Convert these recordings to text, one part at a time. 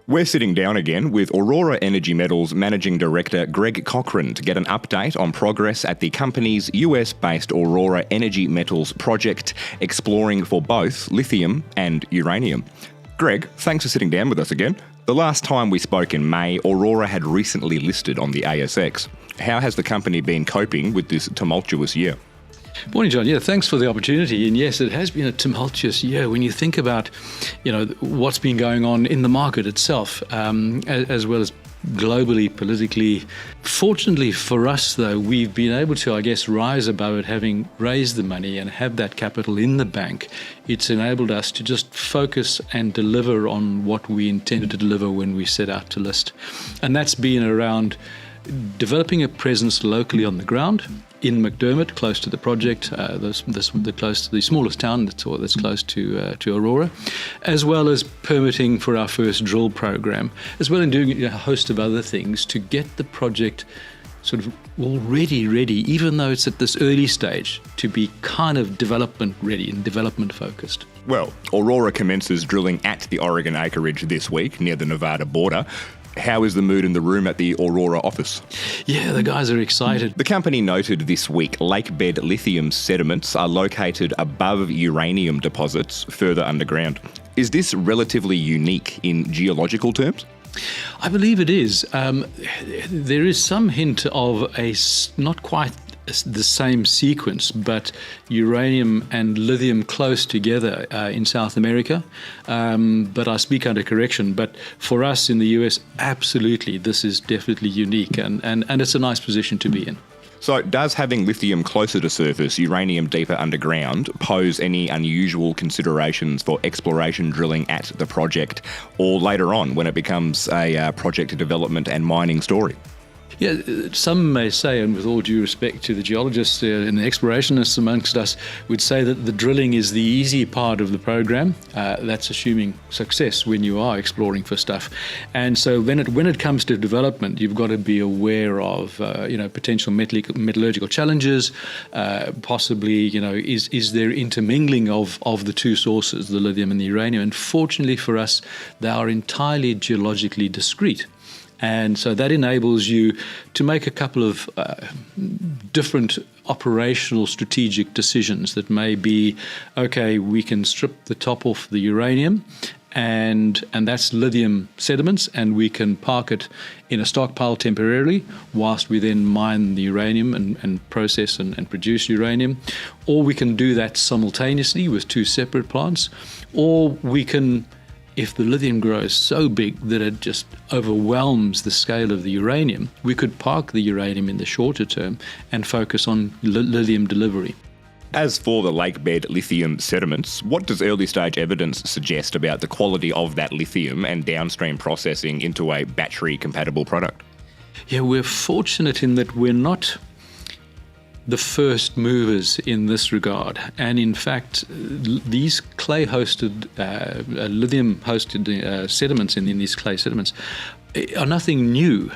We're sitting down again with Aurora Energy Metals Managing Director Greg Cochran to get an update on progress at the company's US-based Aurora Energy Metals project, exploring for both lithium and uranium. Greg, thanks for sitting down with us again. The last time we spoke in May, Aurora had recently listed on the ASX. How has the company been coping with this tumultuous year? Morning, John. Yeah, thanks for the opportunity. And yes, it has been a tumultuous year when you think about, what's been going on in the market itself, as well as globally, politically. Fortunately for us, though, we've been able to, rise above it, having raised the money and have that capital in the bank. It's enabled us to just focus and deliver on what we intended to deliver when we set out to list. And that's been around developing a presence locally on the ground, in McDermott, close to the project, close to the smallest town that's close to Aurora, as well as permitting for our first drill program, as well as doing a host of other things to get the project sort of already ready, even though it's at this early stage, to be kind of development ready and development focused. Well, Aurora commences drilling at the Oregon acreage this week near the Nevada border. How is the mood in the room at the Aurora office? Yeah, the guys are excited. The company noted this week lakebed lithium sediments are located above uranium deposits further underground. Is this relatively unique in geological terms? I believe it is. There is some hint of not quite the same sequence, but uranium and lithium close together in South America. But I speak under correction. But for us in the US, absolutely, this is definitely unique, and it's a nice position to be in. So does having lithium closer to surface, uranium deeper underground, pose any unusual considerations for exploration drilling at the project, or later on when it becomes a project development and mining story? Yeah, some may say, and with all due respect to the geologists and the explorationists amongst us, would say that the drilling is the easy part of the program. That's assuming success when you are exploring for stuff. And so when it comes to development, you've got to be aware of potential metallurgical challenges. Possibly, is there intermingling of the two sources, the lithium and the uranium? And fortunately for us, they are entirely geologically discrete. And so that enables you to make a couple of different operational strategic decisions that may be, okay, we can strip the top off the uranium, and that's lithium sediments, and we can park it in a stockpile temporarily whilst we then mine the uranium and process and produce uranium. Or we can do that simultaneously with two separate plants, or we can, if the lithium grows so big that it just overwhelms the scale of the uranium, we could park the uranium in the shorter term and focus on lithium delivery. As for the lakebed lithium sediments, what does early stage evidence suggest about the quality of that lithium and downstream processing into a battery compatible product? Yeah, we're fortunate in that we're not the first movers in this regard. And in fact, these clay-hosted, lithium-hosted sediments in these clay sediments are nothing new.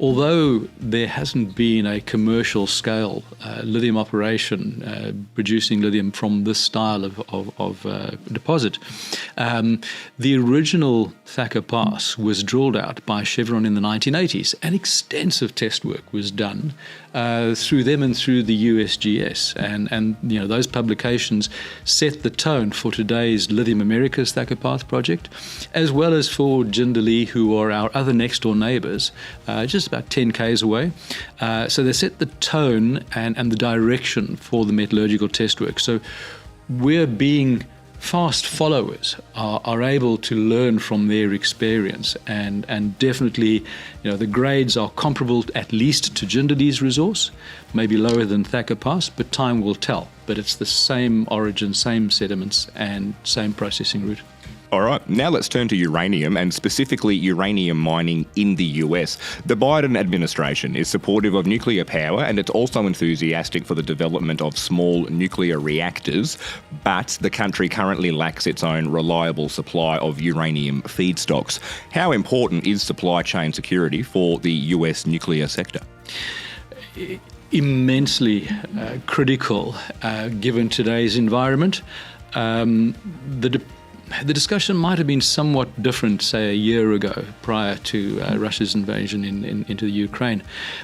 Although there hasn't been a commercial scale lithium operation producing lithium from this style of deposit, the original Thacker Pass was drilled out by Chevron in the 1980s, and extensive test work was done through them and through the USGS, and those publications set the tone for today's Lithium Americas Thacker Pass project, as well as for Jindalee, who are our other next door neighbours, just about 10 k's away. So they set the tone and the direction for the metallurgical test work. So we're being fast followers, are able to learn from their experience, and definitely, the grades are comparable at least to Jindalee's resource, maybe lower than Thacker Pass, but time will tell. But it's the same origin, same sediments, and same processing route. All right, now let's turn to uranium, and specifically uranium mining in the US. The Biden administration is supportive of nuclear power, and it's also enthusiastic for the development of small nuclear reactors, but the country currently lacks its own reliable supply of uranium feedstocks. How important is supply chain security for the US nuclear sector? Immensely critical, given today's environment. the discussion might have been somewhat different, say, a year ago, prior to Russia's invasion into the Ukraine.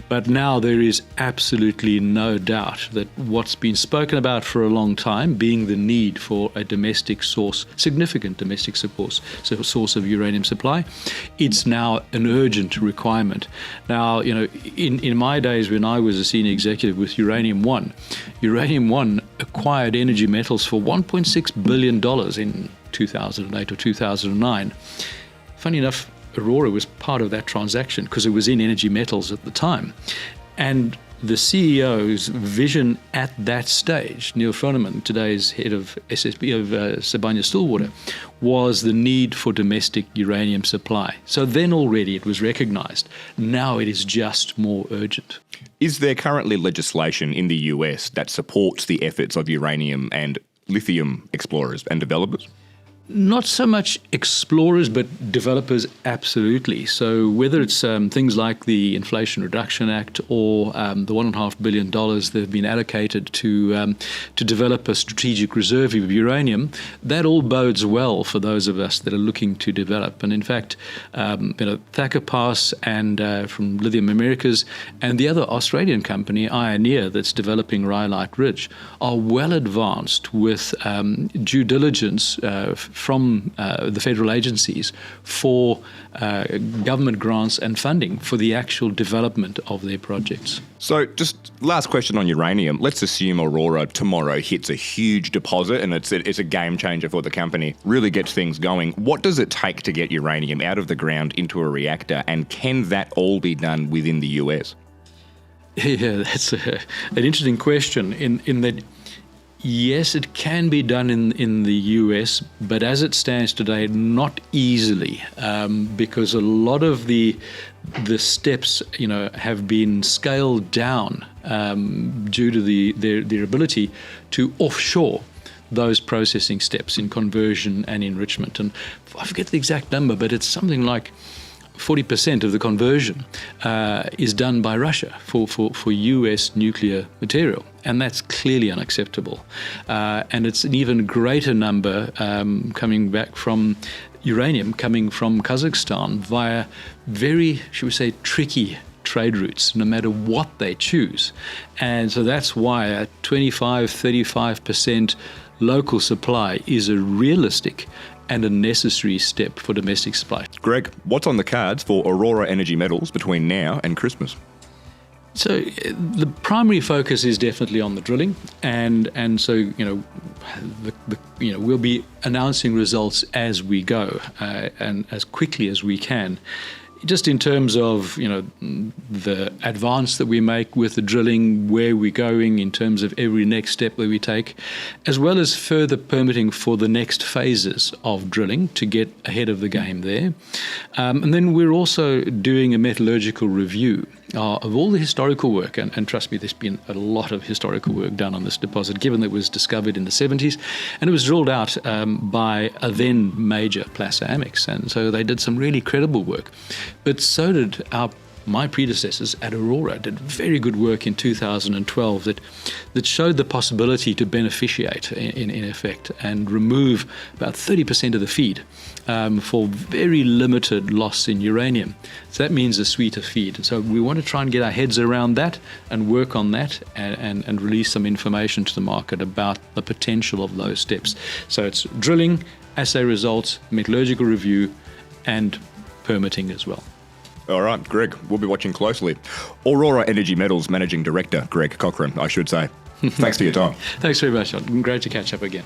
But now there is absolutely no doubt that what's been spoken about for a long time, being the need for a domestic source, significant domestic source of uranium supply, it's now an urgent requirement. Now, in my days when I was a senior executive with Uranium One acquired Energy Metals for $1.6 billion in 2008 or 2009. Funny enough, Aurora was part of that transaction because it was in Energy Metals at the time. And the CEO's vision at that stage, Neil Froneman, today's head of SSB of Sibanye-Stillwater, was the need for domestic uranium supply. So then already it was recognized. Now it is just more urgent. Is there currently legislation in the US that supports the efforts of uranium and lithium explorers and developers? Not so much explorers, but developers, absolutely. So whether it's things like the Inflation Reduction Act or the $1.5 billion that have been allocated to develop a strategic reserve of uranium, that all bodes well for those of us that are looking to develop. And in fact, Thacker Pass and from Lithium Americas and the other Australian company, Ioneer, that's developing Rhyolite Ridge, are well advanced with due diligence from the federal agencies for government grants and funding for the actual development of their projects. So just last question on uranium. Let's assume Aurora tomorrow hits a huge deposit and it's a game changer for the company, really gets things going. What does it take to get uranium out of the ground into a reactor, and can that all be done within the US? Yeah, that's an interesting question in that, yes, it can be done in the US, but as it stands today, not easily, because a lot of the steps, have been scaled down due to their ability to offshore those processing steps in conversion and enrichment. And I forget the exact number, but it's something like 40% of the conversion is done by Russia for US nuclear material, and that's clearly unacceptable. And it's an even greater number coming back from uranium coming from Kazakhstan via very, should we say, tricky trade routes, no matter what they choose. And so that's why a 25-35% local supply is a realistic and a necessary step for domestic supply. Greg, what's on the cards for Aurora Energy Metals between now and Christmas? So the primary focus is definitely on the drilling, and so we'll be announcing results as we go and as quickly as we can. Just in terms of the advance that we make with the drilling, where we're going in terms of every next step that we take, as well as further permitting for the next phases of drilling to get ahead of the game there. And then we're also doing a metallurgical review of all the historical work, and trust me, there's been a lot of historical work done on this deposit, given that it was discovered in the 70s, and it was drilled out by a then major Placer Amex, and so they did some really credible work. But so did my predecessors at Aurora, did very good work in 2012 that showed the possibility to beneficiate in effect and remove about 30% of the feed for very limited loss in uranium. So that means a sweeter feed. So we want to try and get our heads around that and work on that and release some information to the market about the potential of those steps. So it's drilling, assay results, metallurgical review, and permitting as well. All right, Greg, we'll be watching closely. Aurora Energy Metals Managing Director, Greg Cochran, I should say. Thanks for your time. Thanks very much, John. Great to catch up again.